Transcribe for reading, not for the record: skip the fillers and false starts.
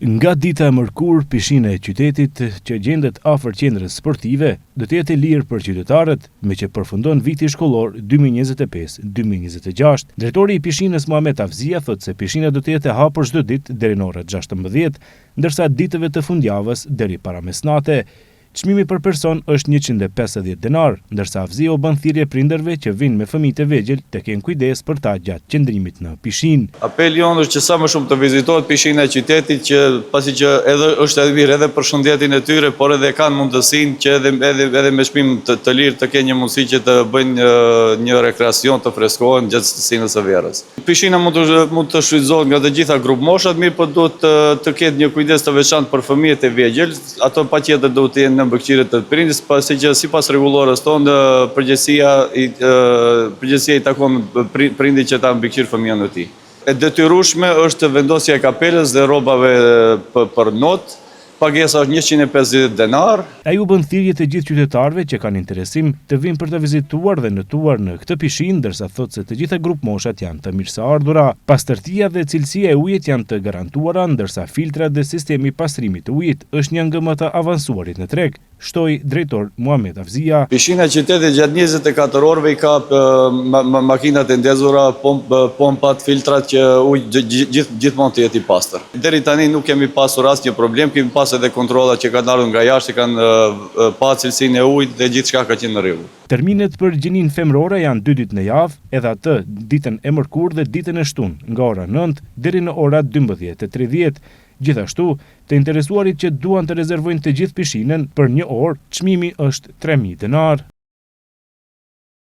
Nga dita e mërkurë, pishina e qytetit që gjendet afër qendrës sportive do të jetë e lirë për qytetarët, me që përfundon viti shkollor 2025-2026. Drejtori i pishinës Muhamet Afzia thotë se pishina do të jetë e hapur çdo ditë deri në orët 16, ndërsa ditëve të fundjavës deri para mesnate. Çmimi për person është 150 denar, ndërsa Afzia u bën thirrje prindërve që vinë me fëmijët e vegjël të kenë kujdes për ta gjatë qëndrimit në pishinë. Apeli jonë është që sa më shumë të vizitohet pishina e qytetit, që pasi që edhe është edhe mirë edhe për shëndetin e tyre, por edhe kanë mundësinë që edhe me çmim të lirë të kenë një mundësi që të bëjnë një rekreacion, të freskohen gjatë sinës së verës. Pishina mund të shfrytëzohet nga të gjitha grup moshat, mirë po duhet të ketë një kujdes të veçantë për fëmijët e vegjël, ato patjetër duhet të jenë mbikëqyrje të prindis, pasi që sipas rregullorës tonë përgjegjësia i takon prindit që ta mbikëqyr fëmijën e tij. E detyrueshme është vendosja e kapelës dhe rrobave për not. Pagesa është 150 denar. Ai u bën thirrje të gjithë qytetarëve që kanë interesim të vinë për të vizituar dhe nëtuar në këtë pishinë, ndërsa thotë se të gjitha grup moshat janë të mirëseardhura. Pastërtia dhe cilësia e ujit janë të garantuara, ndërsa filtrat dhe sistemi pastrimit të ujit është një nga më të avancuarit në treg, shtoi drejtor Muhamet Afzia. Pishina e qytetit gjatë 24 orëve i ka makinat e ndezura, pompat, filtrat që uji gjithmonë të jetë i pastër. Deri tani nuk kemi pasur asnjë problem, kemi pasur edhe kontrolla që kanë ardhur nga jashtë, kanë pa cilësinë e ujit dhe gjithçka ka qenë në rregull. Terminet për gjininë femrore janë 2 ditë në javë, edhe atë ditën e mërkurë dhe ditën e shtunë, nga ora 9 deri në orat 12:30. Gjithashtu, të interesuarit që duan të rezervojnë të gjithë pishinën për një orë, çmimi është 3000 denar.